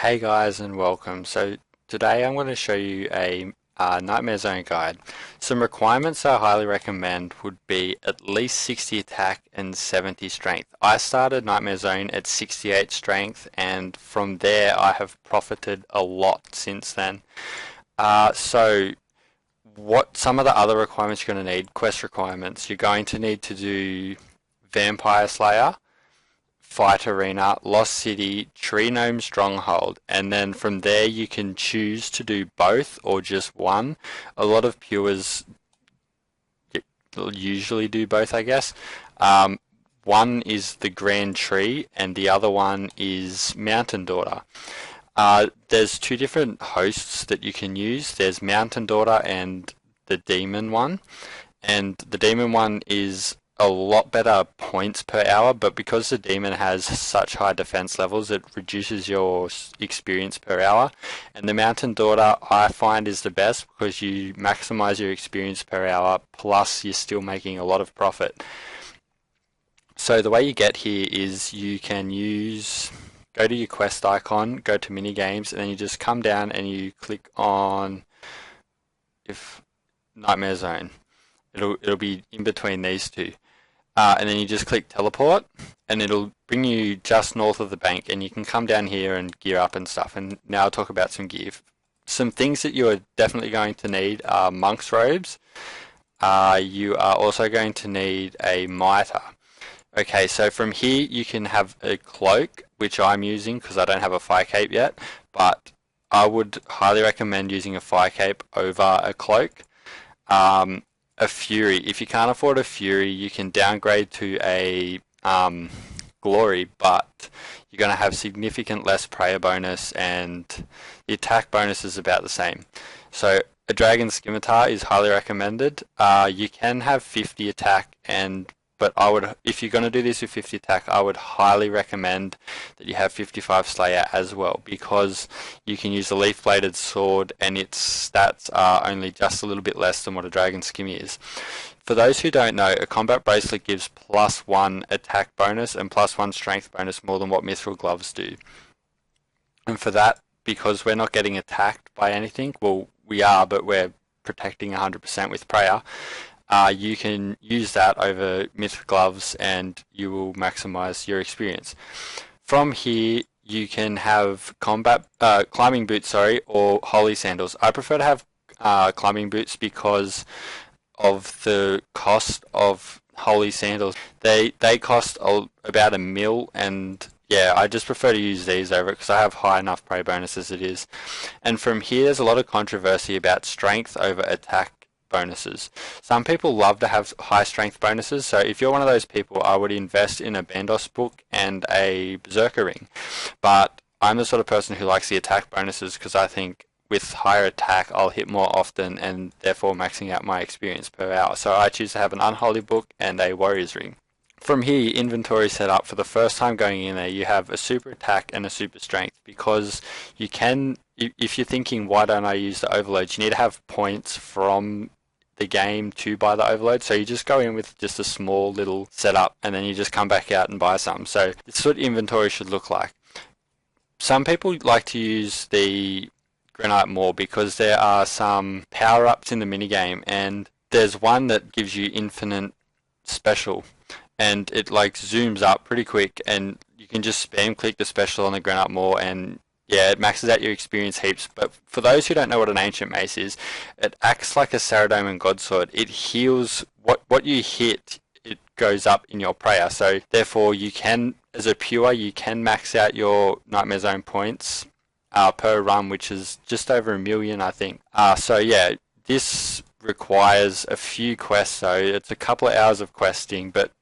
Hey guys and welcome. So today I'm going to show you a Nightmare Zone guide. Some requirements I highly recommend would be at least 60 attack and 70 strength. I started Nightmare Zone at 68 strength and from there I have profited a lot since then. So what some of the other requirements you're going to need, quest requirements, you're going to need to do Vampire Slayer, Fight Arena, Lost City, Tree Gnome Stronghold, and then from there you can choose to do both or just one. A lot of pures usually do both, I guess. One is the Grand Tree, and the other one is Mountain Daughter. There's two different hosts that you can use. There's Mountain Daughter and the Demon one, and the Demon one is a lot better points per hour, but because the demon has such high defense levels, it reduces your experience per hour. And the Mountain Daughter I find is the best because you maximize your experience per hour, plus you're still making a lot of profit. So the way you get here is you can go to your quest icon, go to mini games, and then you just come down and you click on Nightmare Zone. It'll be in between these two. And then you just click teleport and it'll bring you just north of the bank and you can come down here and gear up and stuff. And now I'll talk about some gear. Some things that you are definitely going to need are monk's robes. You are also going to need a mitre. Okay, so from here you can have a cloak, which I'm using because I don't have a fire cape yet, but I would highly recommend using a fire cape over a cloak. A Fury. If you can't afford a Fury, you can downgrade to a Glory, but you're going to have significant less prayer bonus and the attack bonus is about the same. So a Dragon Scimitar is highly recommended. You can have 50 attack but if you're going to do this with 50 attack, I would highly recommend that you have 55 Slayer as well, because you can use a leaf bladed sword and its stats are only just a little bit less than what a Dragon Skimmy is. For those who don't know, a combat bracelet gives +1 attack bonus and +1 strength bonus more than what Mithril gloves do. And for that, because we're not getting attacked by anything, well, we are, but we're protecting 100% with prayer. You can use that over myth gloves and you will maximize your experience. From here you can have climbing boots, or holy sandals. I prefer to have climbing boots because of the cost of holy sandals. They cost about a mil, and yeah, I just prefer to use these over it because I have high enough prey bonus as it is. And from here there's a lot of controversy about strength over attack bonuses. Some people love to have high strength bonuses, so if you're one of those people, I would invest in a Bandos book and a Berserker ring. But I'm the sort of person who likes the attack bonuses because I think with higher attack I'll hit more often and therefore maxing out my experience per hour. So I choose to have an Unholy book and a Warrior's ring. From here, inventory set up for the first time going in there, you have a super attack and a super strength, because you can, if you're thinking why don't I use the overloads, you need to have points from the game to buy the overload. So you just go in with just a small little setup and then you just come back out and buy some. So this is what inventory should look like. Some people like to use the Granite more because there are some power-ups in the minigame, and there's one that gives you infinite special and it like zooms up pretty quick and you can just spam click the special on the Granite Maw and yeah, it maxes out your experience heaps. But for those who don't know what an Ancient Mace is, it acts like a Saradomin Godsword. It heals what you hit, it goes up in your prayer. So therefore you can, as a pure, you can max out your Nightmare Zone points per run, which is just over 1 million, I think. So yeah, this requires a few quests, so it's a couple of hours of questing, but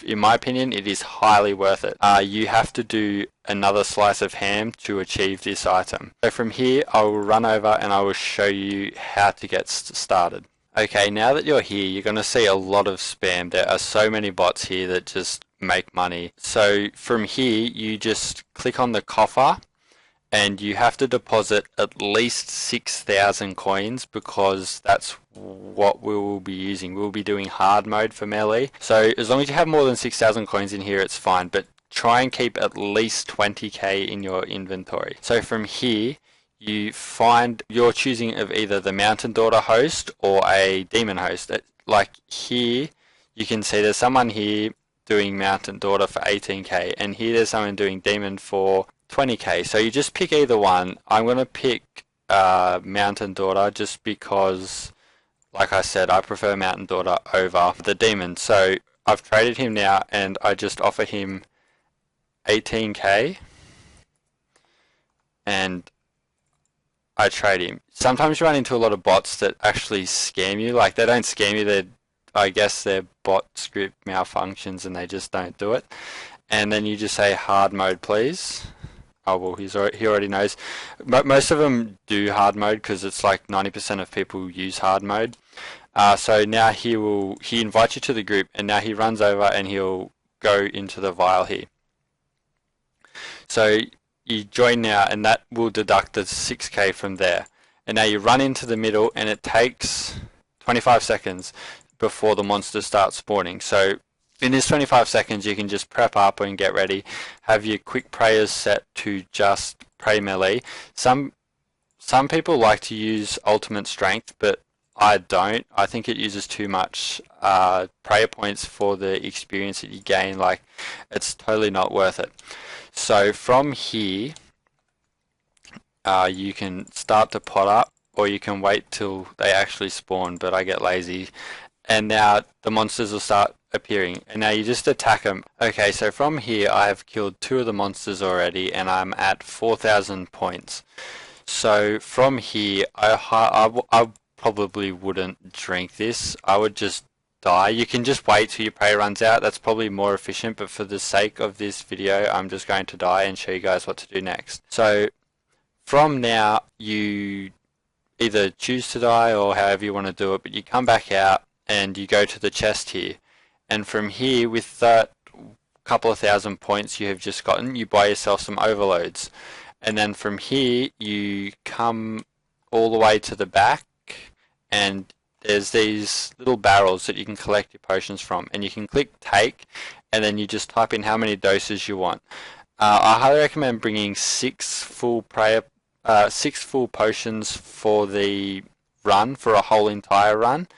in my opinion, it is highly worth it. You have to do another slice of ham to achieve this item. So from here, I will run over and I will show you how to get started. Okay, now that you're here, you're going to see a lot of spam. There are so many bots here that just make money. So from here, you just click on the coffer and you have to deposit at least 6,000 coins because that's what we will be using. We'll be doing hard mode for melee. So as long as you have more than 6,000 coins in here, it's fine. But try and keep at least 20k in your inventory. So from here, you find you're choosing of either the Mountain Daughter host or a Demon host. Like here, you can see there's someone here doing Mountain Daughter for 18k, and here there's someone doing Demon for 20k. So you just pick either one. I'm going to pick Mountain Daughter just because, like I said, I prefer Mountain Daughter over the Demon. So I've traded him now, and I just offer him 18k, and I trade him. Sometimes you run into a lot of bots that actually scam you. Like, they don't scam you, I guess their bot script malfunctions and they just don't do it. And then you just say hard mode, please. Oh, well, he already knows. Most of them do hard mode because it's like 90% of people use hard mode. So now he invites you to the group, and now he runs over and he'll go into the vial here. So you join now, and that will deduct the 6k from there. And now you run into the middle, and it takes 25 seconds before the monsters start spawning. So in this 25 seconds, you can just prep up and get ready. Have your quick prayers set to just pray melee. Some people like to use ultimate strength, but I don't. I think it uses too much prayer points for the experience that you gain. Like, it's totally not worth it. So from here, you can start to pot up, or you can wait till they actually spawn, but I get lazy. And now the monsters will start appearing, and now you just attack them. Okay, so from here I have killed 2 of the monsters already, and I'm at 4,000 points. So from here, I probably wouldn't drink this. I would just die. You can just wait till your prey runs out. That's probably more efficient, but for the sake of this video, I'm just going to die and show you guys what to do next. So from now, you either choose to die or however you want to do it, but you come back out and you go to the chest here. And from here, with that couple of thousand points you have just gotten, you buy yourself some overloads. And then from here, you come all the way to the back, and there's these little barrels that you can collect your potions from, and you can click take, and then you just type in how many doses you want. I highly recommend bringing 6 full potions for the run, for a whole entire run.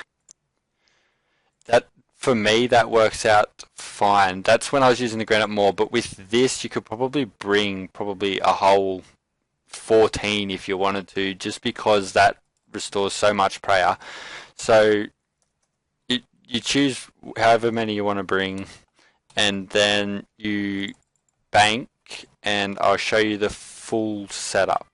That, for me, that works out fine. That's when I was using the granite more, but with this you could probably bring a whole 14 if you wanted to, just because that restores so much prayer. So you choose however many you want to bring, and then you bank, and I'll show you the full setup.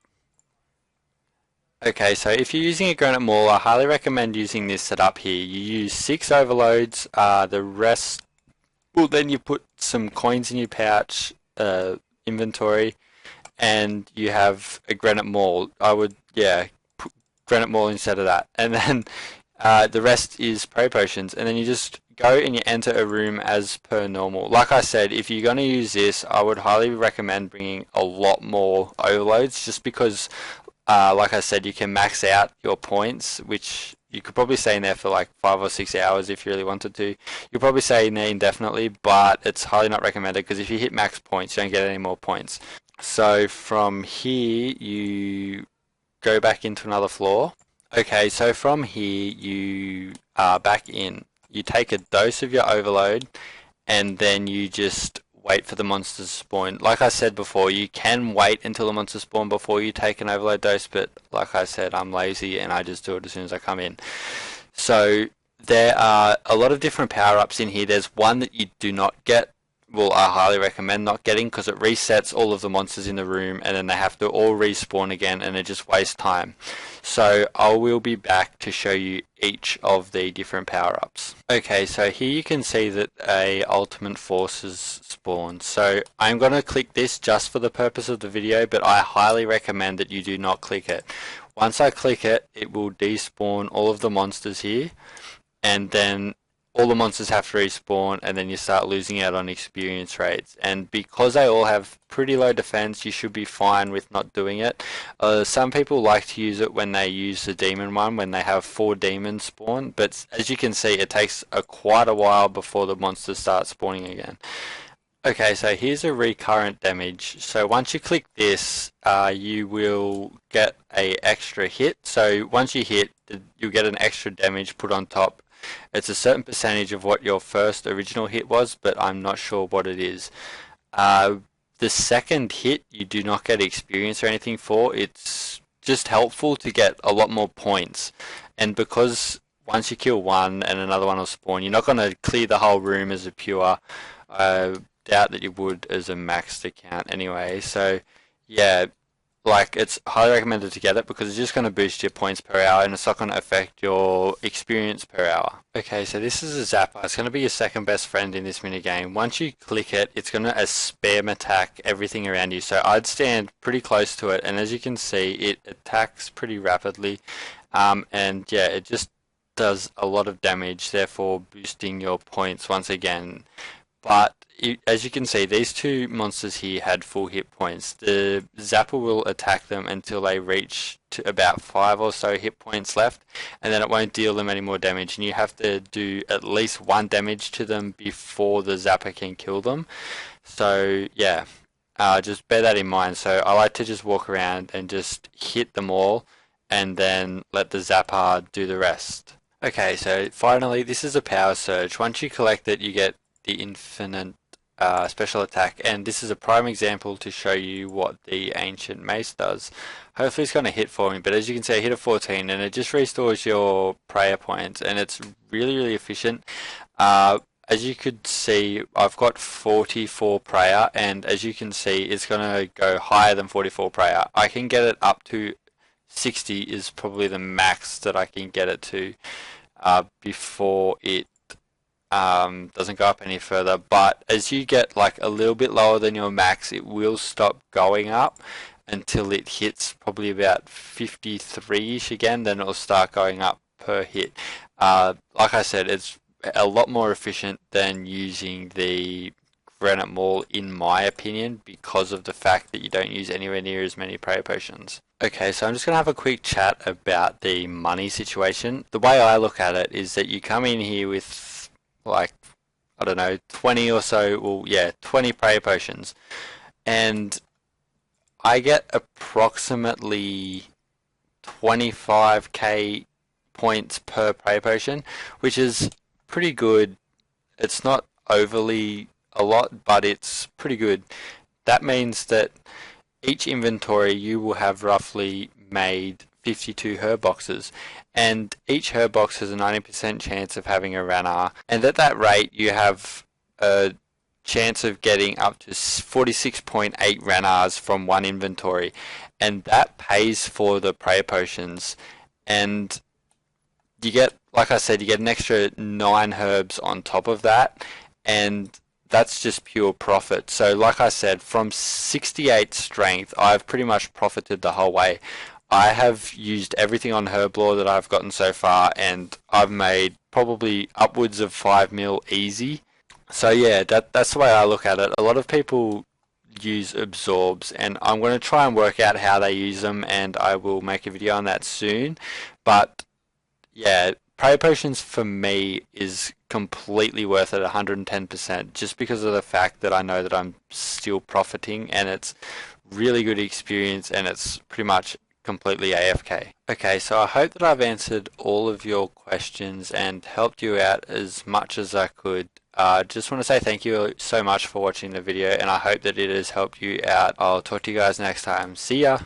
Okay, so if you're using a granite maul, I highly recommend using this setup here. You use 6 overloads, the rest, well, then you put some coins in your pouch, inventory, and you have a granite maul. I would, put granite maul instead of that. And then the rest is prayer potions, and then you just go and you enter a room as per normal. Like I said, if you're going to use this, I would highly recommend bringing a lot more overloads, just because like I said, you can max out your points, which you could probably stay in there for like 5 or 6 hours if you really wanted to. You'll probably stay in there indefinitely, but it's highly not recommended, because if you hit max points, you don't get any more points. So from here, you go back into another floor. Okay, so from here, you are back in. You take a dose of your overload, and then you just wait for the monsters to spawn. Like I said before, you can wait until the monsters spawn before you take an overload dose, but like I said, I'm lazy and I just do it as soon as I come in. So there are a lot of different power-ups in here. There's one that you do not get. Well, I highly recommend not getting, because it resets all of the monsters in the room, and then they have to all respawn again, and it just wastes time. So I will be back to show you each of the different power-ups. Okay, so here you can see that a ultimate forces spawned. So I'm going to click this just for the purpose of the video, but I highly recommend that you do not click it. Once I click it, it will despawn all of the monsters here, and then all the monsters have to respawn, and then you start losing out on experience rates. And because they all have pretty low defense, you should be fine with not doing it. Some people like to use it when they use the demon one, when they have 4 demons spawn, but as you can see, it takes quite a while before the monsters start spawning again. Okay, so here's a recurrent damage. So once you click this, you will get a extra hit. So once you hit, you'll get an extra damage put on top. It's a certain percentage of what your first original hit was, but I'm not sure what it is. Uh, the second hit, you do not get experience or anything for. It's just helpful to get a lot more points. And because once you kill one and another one will spawn, you're not going to clear the whole room as a pure. Uh, doubt that you would as a maxed account anyway. So yeah, like it's highly recommended to get it because it's just going to boost your points per hour and it's not going to affect your experience per hour. Okay, so this is a zapper. It's going to be your second best friend in this minigame. Once you click it, it's going to spam attack everything around you. So I'd stand pretty close to it, and as you can see, it attacks pretty rapidly. And yeah, it just does a lot of damage, therefore boosting your points once again. But as you can see, these two monsters here had full hit points. The Zapper will attack them until they reach to about 5 or so hit points left, and then it won't deal them any more damage. And you have to do at least 1 damage to them before the Zapper can kill them. So yeah, just bear that in mind. So I like to just walk around and just hit them all, and then let the Zapper do the rest. Okay, so finally, this is a power surge. Once you collect it, you get the infinite special attack, and this is a prime example to show you what the ancient mace does. Hopefully it's going to hit for me, but as you can see, I hit a 14 and it just restores your prayer points, and it's really efficient. As you could see, I've got 44 prayer, and as you can see, it's going to go higher than 44 prayer. I can get it up to 60 is probably the max that I can get it to before it doesn't go up any further. But as you get like a little bit lower than your max, it will stop going up until it hits probably about 53ish again. Then it'll start going up per hit. Like I said, it's a lot more efficient than using the Granite Maul in my opinion, because of the fact that you don't use anywhere near as many prayer potions. Okay, so I'm just going to have a quick chat about the money situation. The way I look at it is that you come in here with like, I don't know, 20 or so, well yeah, 20 prayer potions, and I get approximately 25k points per prayer potion, which is pretty good. It's not overly a lot, but it's pretty good. That means that each inventory you will have roughly made 52 herb boxes, and each herb box has a 90% chance of having a runner, and at that rate you have a chance of getting up to 46.8 runners from one inventory, and that pays for the prayer potions. And you get, like I said, you get an extra 9 herbs on top of that, and that's just pure profit. So like I said, from 68 strength, I've pretty much profited the whole way. I have used everything on Herblore that I've gotten so far, and I've made probably upwards of 5 mil easy. So yeah, that's the way I look at it. A lot of people use absorbs, and I'm going to try and work out how they use them, and I will make a video on that soon. But yeah, prayer potions for me is completely worth it, 110%, just because of the fact that I know that I'm still profiting, and it's really good experience, and it's pretty much completely AFK. Okay, so I hope that I've answered all of your questions and helped you out as much as I could. Just want to say thank you so much for watching the video, and I hope that it has helped you out. I'll talk to you guys next time. See ya!